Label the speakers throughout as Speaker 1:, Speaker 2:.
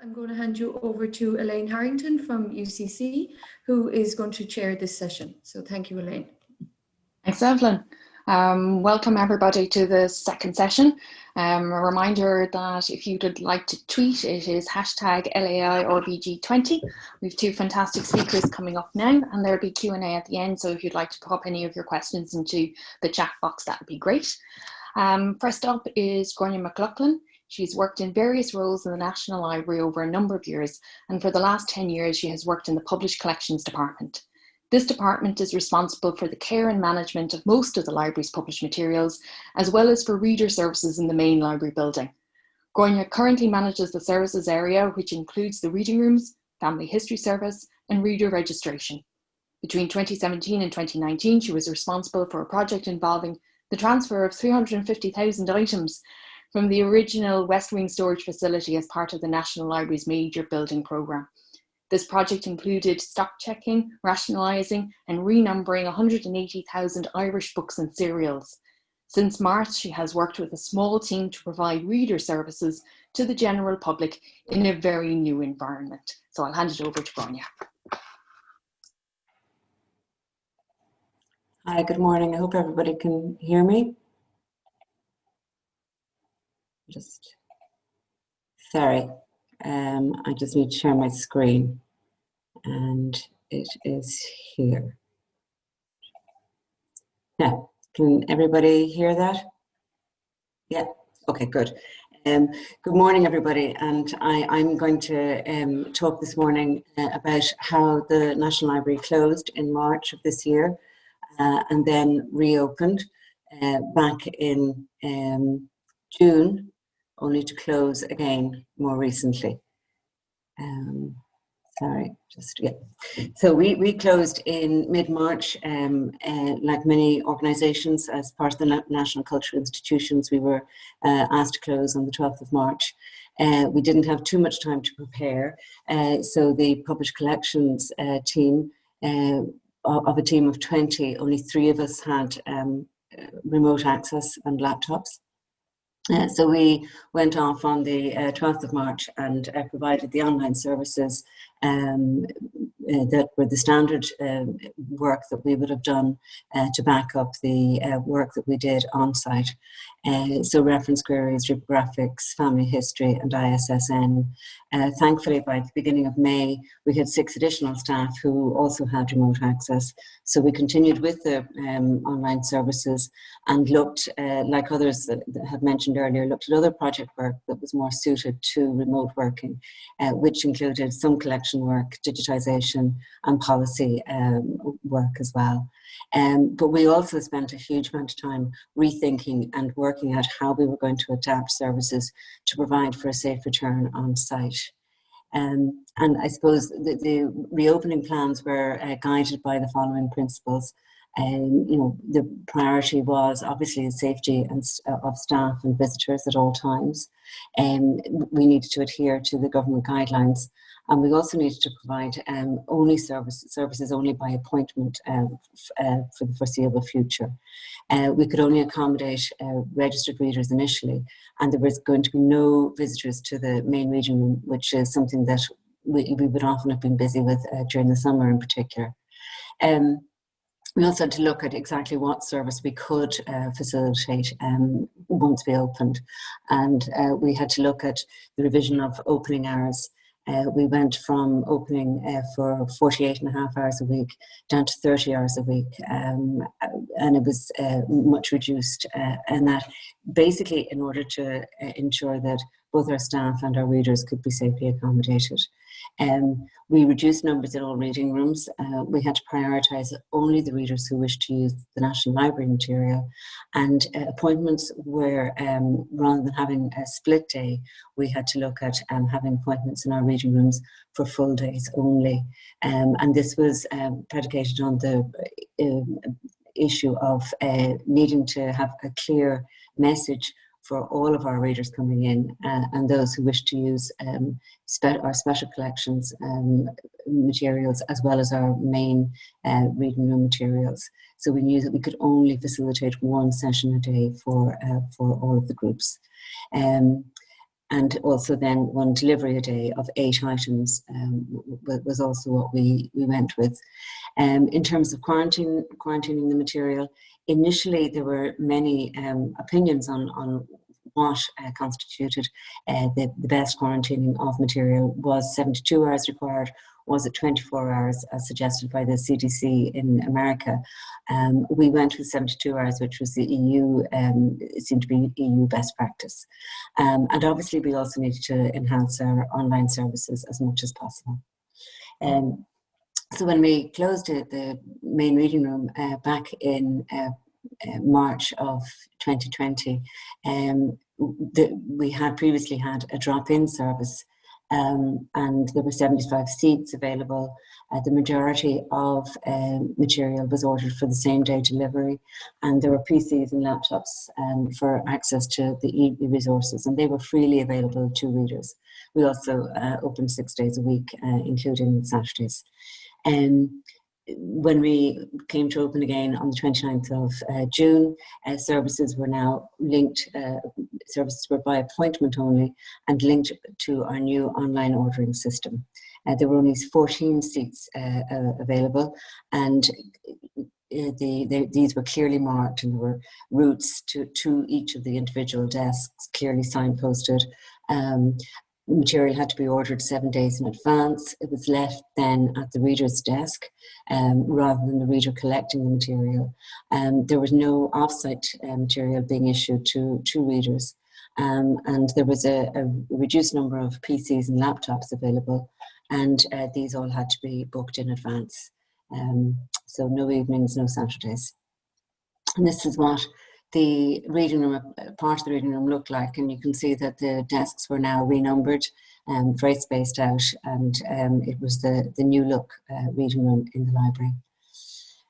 Speaker 1: I'm going to hand you over to Elaine Harrington from UCC, who is going to chair this session. So thank you, Elaine.
Speaker 2: Thanks, Evelyn. Welcome everybody to the second session. A reminder that if you'd like to tweet, it is hashtag LAIRBG20. We have two fantastic speakers coming up now, and there'll be Q&A at the end. So if you'd like to pop any of your questions into the chat box, that would be great. First up is Gráinne MacLochlainn. She's worked in various roles in the National Library over a number of years, and for the last 10 years, she has worked in the Published Collections Department. This department is responsible for the care and management of most of the library's published materials, as well as for reader services in the main library building. Gráinne currently manages the services area, which includes the reading rooms, family history service, and reader registration. Between 2017 and 2019, she was responsible for a project involving the transfer of 350,000 items from the original West Wing storage facility as part of the National Library's major building programme. This project included stock checking, rationalising and renumbering 180,000 Irish books and serials. Since March, she has worked with a small team to provide reader services to the general public in a very new environment. So I'll hand it over to Gráinne.
Speaker 3: Hi, good morning. I hope everybody can hear me. Sorry, I just need to share my screen, and it is here. Now, can everybody hear that? Yeah, okay, good. Good morning, everybody, and I'm going to talk this morning about how the National Library closed in March of this year and then reopened back in June, only to close again more recently. So we closed in mid-March. Like many organisations, as part of the National Cultural Institutions, we were asked to close on the 12th of March. We didn't have too much time to prepare, so the Published Collections team, of a team of 20, only 3 of us had remote access and laptops. So we went off on the 12th of March and provided the online services that were the standard work that we would have done to back up the work that we did on site. So reference queries, reprographics, family history and ISSN. Thankfully, by the beginning of May, we had 6 additional staff who also had remote access. So we continued with the online services and looked, like others that have mentioned earlier, looked at other project work that was more suited to remote working, which included some collection work, digitisation and policy work as well. But we also spent a huge amount of time rethinking and working out how we were going to adapt services to provide for a safe return on site. And I suppose the reopening plans were guided by the following principles. The priority was obviously the safety of staff and visitors at all times. We needed to adhere to the government guidelines, and we also needed to provide only services only by appointment for the foreseeable future. We could only accommodate registered readers initially, and there was going to be no visitors to the main reading room, which is something that we would often have been busy with during the summer in particular. We also had to look at exactly what service we could facilitate once we opened. And we had to look at the revision of opening hours. We went from opening for 48.5 hours a week down to 30 hours a week. And it was much reduced. And that basically in order to ensure that both our staff and our readers could be safely accommodated. We reduced numbers in all reading rooms. We had to prioritise only the readers who wished to use the National Library material, and appointments were, rather than having a split day, we had to look at having appointments in our reading rooms for full days only. And this was predicated on the issue of needing to have a clear message for all of our readers coming in and those who wish to use our special collections materials as well as our main reading room materials. So we knew that we could only facilitate 1 session a day for all of the groups. And also then one delivery a day of 8 items was also what we went with. In terms of quarantining the material, initially there were many opinions on what constituted the best quarantining of material. Was 72 hours required? Was it 24 hours as suggested by the CDC in America? We went with 72 hours, which was the EU, it seemed to be EU best practice. And obviously we also needed to enhance our online services as much as possible. So when we closed the main reading room back in March of 2020, we had previously had a drop-in service, and there were 75 seats available. The majority of material was ordered for the same day delivery, and there were PCs and laptops for access to the e-resources, and they were freely available to readers. We also opened 6 days a week, including Saturdays. When we came to open again on the 29th of June, services were now linked, services were by appointment only and linked to our new online ordering system. There were only 14 seats available, and these were clearly marked, and there were routes to each of the individual desks clearly signposted. Material had to be ordered 7 days in advance. It was left then at the reader's desk rather than the reader collecting the material. There was no off-site material being issued to readers. And there was a reduced number of PCs and laptops available, and these all had to be booked in advance. So no evenings, no Saturdays. And this is what the reading room, part of the reading room looked like, and you can see that the desks were now renumbered, very spaced out, and it was the new look reading room in the library.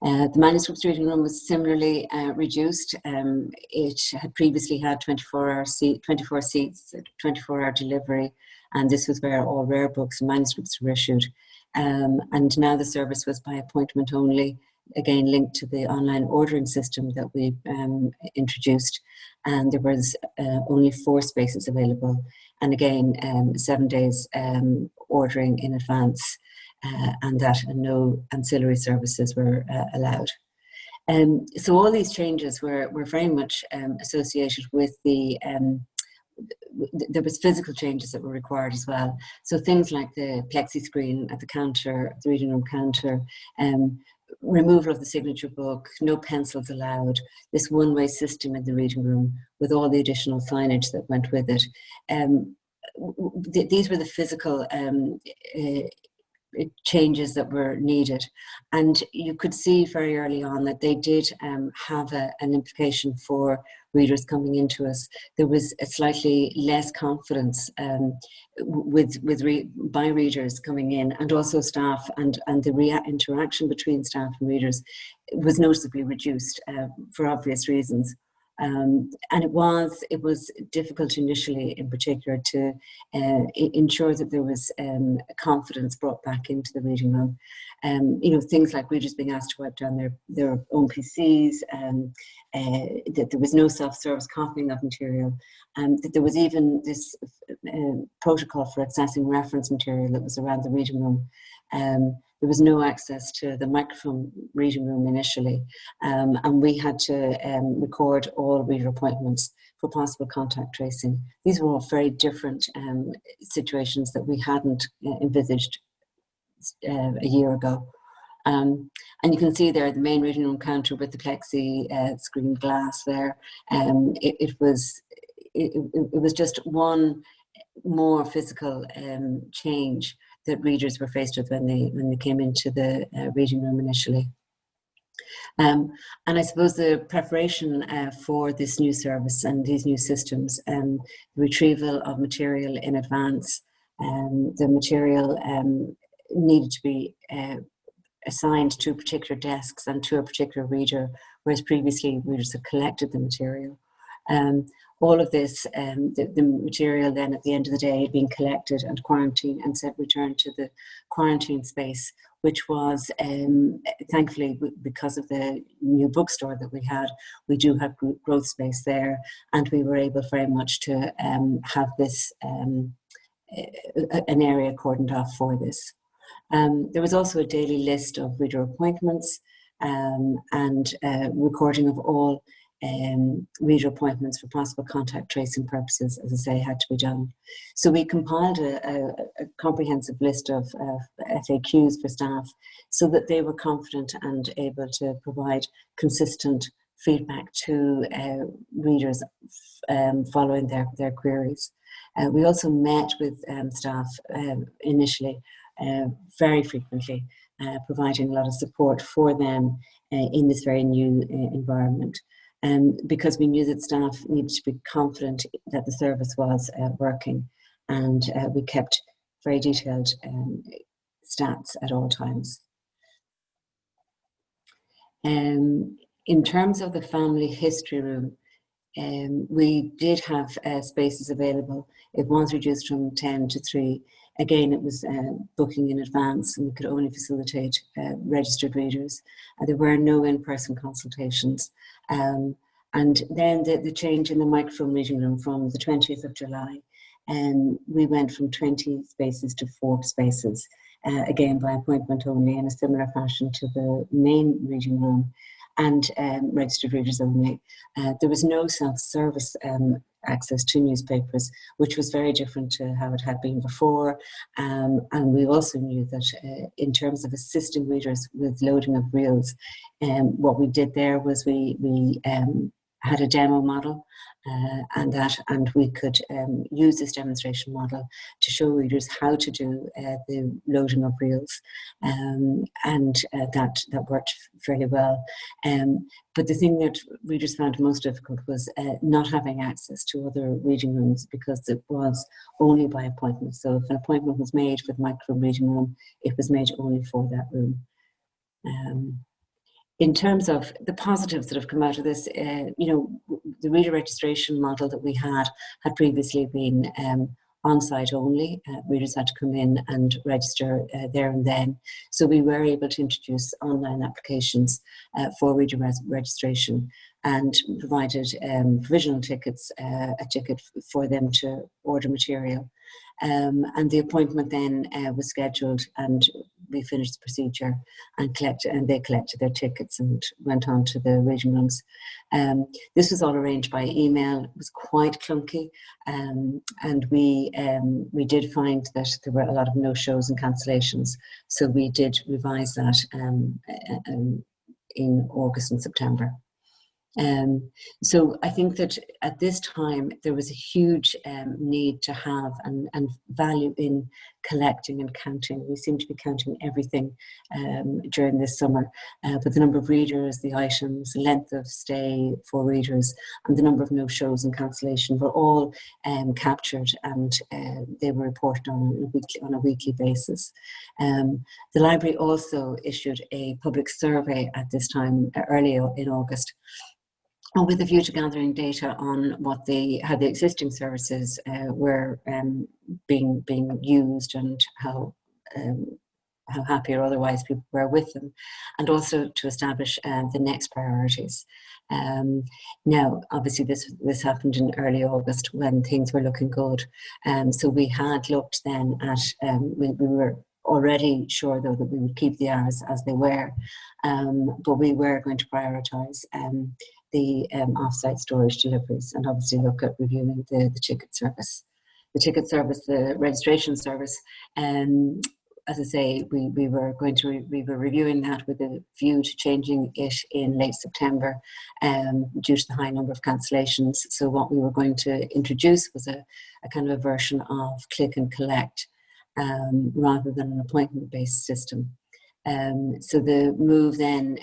Speaker 3: The Manuscripts reading room was similarly reduced. It had previously had 24 seats, 24-hour delivery, and this was where all rare books and manuscripts were issued. And now the service was by appointment only, again linked to the online ordering system that we introduced, and there was only 4 spaces available, and again 7 days ordering in advance, and no ancillary services were allowed. So all these changes were very much associated with there was physical changes that were required as well. So things like the plexi screen at the counter, the reading room counter, removal of the signature book, no pencils allowed, this one-way system in the reading room with all the additional signage that went with it. These were the physical changes that were needed, and you could see very early on that they did have an implication for readers coming into us. There was a slightly less confidence by readers coming in, and also staff, and the interaction between staff and readers was noticeably reduced for obvious reasons. And it was difficult initially, in particular, to ensure that there was confidence brought back into the reading room. Things like readers being asked to wipe down their own PCs, that there was no self-service copying of material, and that there was even this protocol for accessing reference material that was around the reading room. There was no access to the microfilm reading room initially, and we had to record all reader appointments for possible contact tracing. These were all very different situations that we hadn't envisaged a year ago. And you can see there the main reading room counter with the plexi screen glass there. It was just one more physical change that readers were faced with when they came into the reading room initially. And I suppose the preparation for this new service and these new systems, the retrieval of material in advance, the material needed to be assigned to particular desks and to a particular reader, whereas previously readers had collected the material. All of this, the material then at the end of the day being collected and quarantined and returned to the quarantine space, which was, thankfully, because of the new bookstore that we had, we do have growth space there, and we were able very much to have this, an area cordoned off for this. There was also a daily list of reader appointments and recording of all reader appointments for possible contact tracing purposes, as I say, had to be done. So we compiled a comprehensive list of FAQs for staff so that they were confident and able to provide consistent feedback to readers following their queries. We also met with staff initially very frequently, providing a lot of support for them in this very new environment. Because we knew that staff needed to be confident that the service was working, and we kept very detailed stats at all times. In terms of the family history room, we did have spaces available. It was reduced from 10 to 3. Again, it was booking in advance, and we could only facilitate registered readers. There were no in-person consultations. And then the change in the microfilm reading room from the 20th of July, we went from 20 spaces to 4 spaces, again by appointment only, in a similar fashion to the main reading room, and registered readers only. There was no self-service access to newspapers, which was very different to how it had been before. And we also knew that in terms of assisting readers with loading of reels, what we did there was we had a demo model, and we could use this demonstration model to show readers how to do the loading of reels, and that worked fairly well. But the thing that readers found most difficult was not having access to other reading rooms, because it was only by appointment. So if an appointment was made for the micro reading room, it was made only for that room. In terms of the positives that have come out of this, the reader registration model that we had previously been on-site only. Readers had to come in and register there and then. So we were able to introduce online applications for reader registration, and provided provisional tickets, a ticket for them to order material. And the appointment then was scheduled, and we finished the procedure and they collected their tickets and went on to the reading rooms. This was all arranged by email. It was quite clunky, and we did find that there were a lot of no-shows and cancellations. So we did revise that in August and September. So I think that at this time there was a huge need to have and value in collecting and counting. We seem to be counting everything during this summer, but the number of readers, the items, the length of stay for readers, and the number of no-shows and cancellation were all captured, and they were reported on a weekly basis. The library also issued a public survey at this time, early in August, with a view to gathering data on how the existing services were being used, and how happy or otherwise people were with them, and also to establish the next priorities. Now, obviously, this happened in early August when things were looking good, so we had looked then at we were already sure, though, that we would keep the hours as they were, but we were going to prioritise the off-site storage deliveries, and obviously look at reviewing the ticket service. The registration service, as I say, we were reviewing that with a view to changing it in late September due to the high number of cancellations. So what we were going to introduce was a kind of a version of click and collect rather than an appointment-based system. So the move then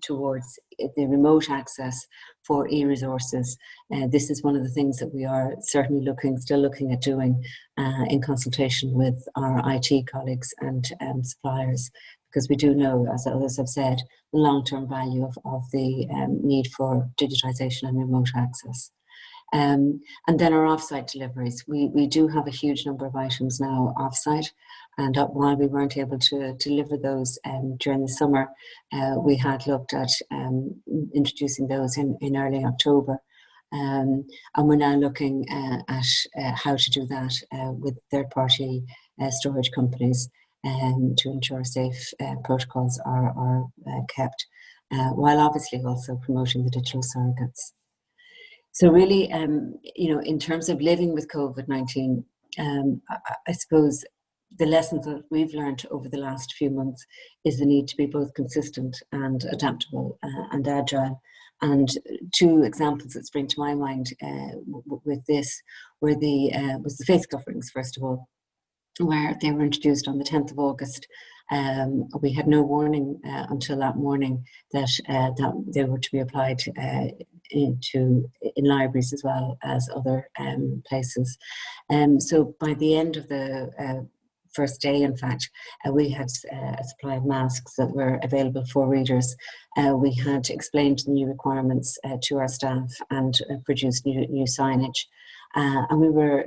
Speaker 3: towards the remote access for e-resources. This is one of the things that we are certainly still looking at doing in consultation with our IT colleagues and suppliers, because we do know, as others have said, the long-term value of the need for digitisation and remote access. And then our offsite deliveries. We do have a huge number of items now offsite, and while we weren't able to deliver those during the summer, we had looked at introducing those in early October. And we're now looking at how to do that with third-party storage companies to ensure safe protocols are kept, while obviously also promoting the digital surrogates. So really, in terms of living with COVID-19, I suppose the lessons that we've learned over the last few months is the need to be both consistent and adaptable and agile. And two examples that spring to my mind with this were was the face coverings, first of all, where they were introduced on the 10th of August. We had no warning until that morning that they were to be applied in libraries as well as other places. So by the end of the first day, in fact, we had a supply of masks that were available for readers. We had explained the new requirements to our staff and produced new signage. And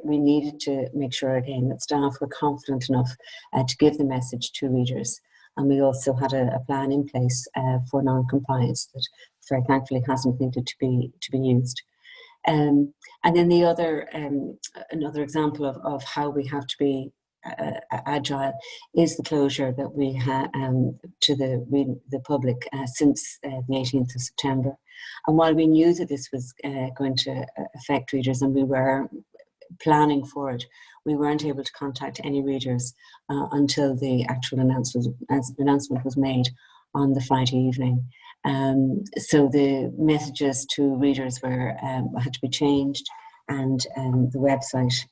Speaker 3: we needed to make sure again that staff were confident enough to give the message to readers. And we also had a plan in place for non-compliance that very thankfully hasn't needed to be used. And then the other another example of how we have to be agile is the closure that we had to the public since the 18th of September. And while we knew that this was going to affect readers and we were planning for it, we weren't able to contact any readers until the actual announcement was made on the Friday evening. So the messages to readers had to be changed, and the website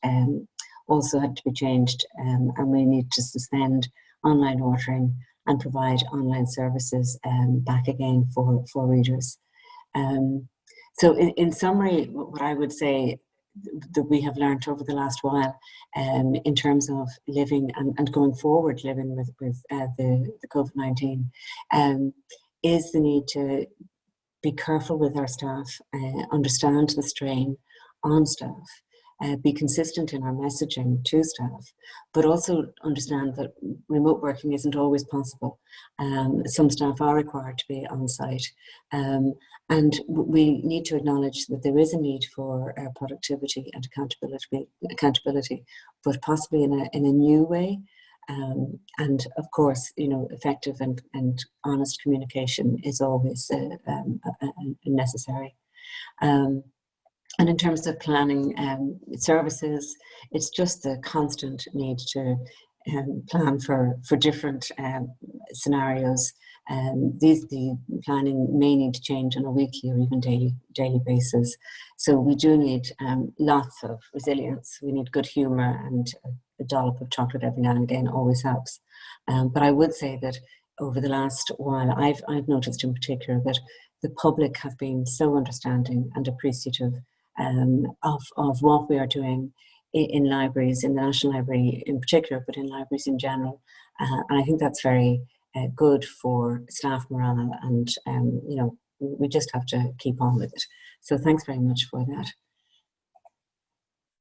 Speaker 3: also had to be changed, and we need to suspend online ordering and provide online services back again for readers. So in summary, what I would say that we have learned over the last while in terms of living and going forward living with the COVID-19 is the need to be careful with our staff, understand the strain on staff, be consistent in our messaging to staff, but also understand that remote working isn't always possible. Some staff are required to be on site, and we need to acknowledge that there is a need for productivity and accountability, but possibly in a new way. And of course, effective and honest communication is always necessary. And in terms of planning services, it's just the constant need to plan for different scenarios. The planning may need to change on a weekly or even daily basis. So we do need lots of resilience. We need good humour, and a dollop of chocolate every now and again always helps. But I would say that over the last while, I've noticed in particular that the public have been so understanding and appreciative of what we are doing in libraries, in the National Library in particular, but in libraries in general. And I think that's very good for staff morale, and we just have to keep on with it. So thanks very much for that.